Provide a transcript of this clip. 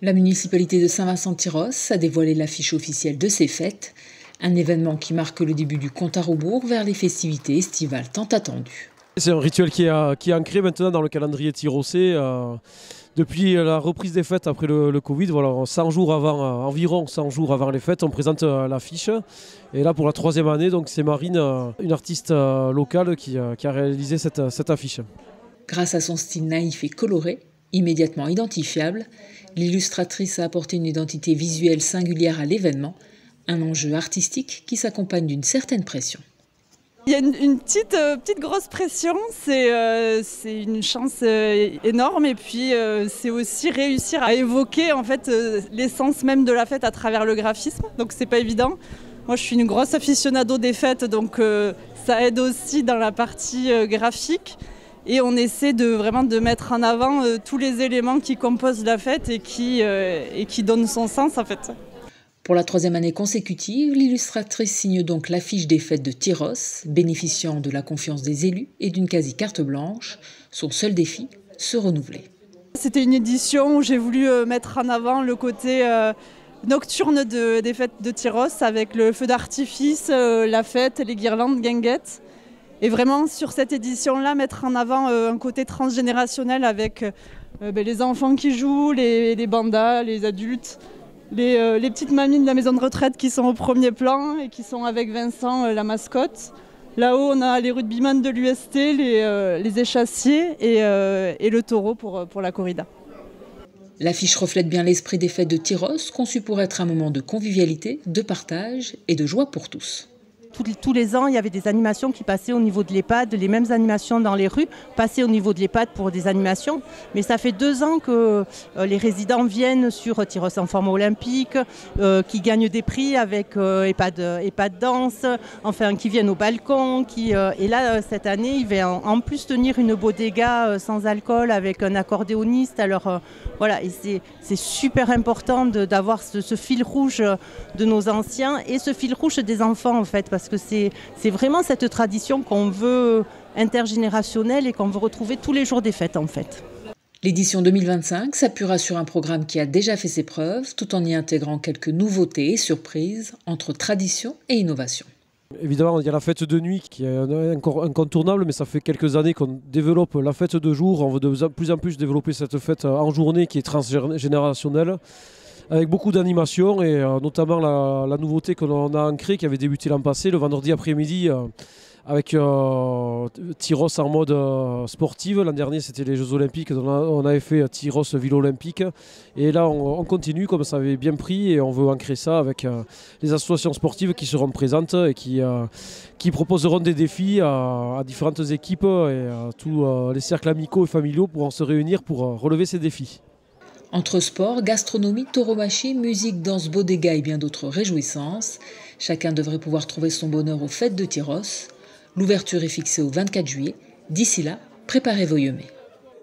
La municipalité de Saint-Vincent-de-Tyrosse a dévoilé l'affiche officielle de ces fêtes, un événement qui marque le début du compte à rebours vers les festivités estivales tant attendues. C'est un rituel qui est ancré maintenant dans le calendrier tyrossais. Depuis la reprise des fêtes après le Covid, voilà, 100 jours avant, environ 100 jours avant les fêtes, on présente l'affiche. Et là, pour la troisième année, donc c'est Marine, une artiste locale, qui a réalisé cette affiche. Grâce à son style naïf et coloré, immédiatement identifiable, l'illustratrice a apporté une identité visuelle singulière à l'événement, un enjeu artistique qui s'accompagne d'une certaine pression. Il y a une petite grosse pression, c'est une chance énorme et puis c'est aussi réussir à évoquer en fait l'essence même de la fête à travers le graphisme, donc c'est pas évident. Moi je suis une grosse aficionado des fêtes, donc ça aide aussi dans la partie graphique et on essaie vraiment de mettre en avant tous les éléments qui composent la fête et qui donnent son sens en fait. Pour la troisième année consécutive, l'illustratrice signe donc l'affiche des fêtes de Tyrosse, bénéficiant de la confiance des élus et d'une quasi carte blanche. Son seul défi, se renouveler. C'était une édition où j'ai voulu mettre en avant le côté nocturne des fêtes de Tyrosse avec le feu d'artifice, la fête, les guirlandes, guinguettes. Et vraiment sur cette édition-là, mettre en avant un côté transgénérationnel avec les enfants qui jouent, les bandas, les adultes. Les petites mamies de la maison de retraite qui sont au premier plan et qui sont avec Vincent, la mascotte. Là-haut, on a les rugbyman de l'UST, les échassiers et le taureau pour la corrida. L'affiche reflète bien l'esprit des fêtes de Tyrosse, conçu pour être un moment de convivialité, de partage et de joie pour tous. Tous les ans, il y avait des animations qui passaient au niveau de l'EHPAD, les mêmes animations dans les rues, passaient au niveau de l'EHPAD pour des animations. Mais ça fait 2 ans que les résidents viennent sur Tyrosse en format olympique, qui gagnent des prix avec EHPAD danse, enfin qui viennent au balcon. Et là, cette année, il va en plus tenir une bodega sans alcool avec un accordéoniste. Alors voilà, et c'est super important d'avoir ce fil rouge de nos anciens et ce fil rouge des enfants en fait, parce que c'est vraiment cette tradition qu'on veut intergénérationnelle et qu'on veut retrouver tous les jours des fêtes en fait. L'édition 2025 s'appuiera sur un programme qui a déjà fait ses preuves, tout en y intégrant quelques nouveautés et surprises entre tradition et innovation. Évidemment, il y a la fête de nuit qui est encore incontournable, mais ça fait quelques années qu'on développe la fête de jour. On veut de plus en plus développer cette fête en journée qui est transgénérationnelle, avec beaucoup d'animations et notamment la nouveauté que l'on a ancrée, qui avait débuté l'an passé, le vendredi après-midi, avec Tyrosse en mode sportive. L'an dernier, c'était les Jeux Olympiques, on avait fait Tyrosse Ville Olympique. Et là, on continue comme ça avait bien pris et on veut ancrer ça avec les associations sportives qui seront présentes et qui proposeront des défis à différentes équipes et à tous les cercles amicaux et familiaux pourront se réunir pour relever ces défis. Entre sport, gastronomie, tauromachie, musique, danse, bodega et bien d'autres réjouissances, chacun devrait pouvoir trouver son bonheur aux fêtes de Tyrosse. L'ouverture est fixée au 24 juillet. D'ici là, préparez vos yeux.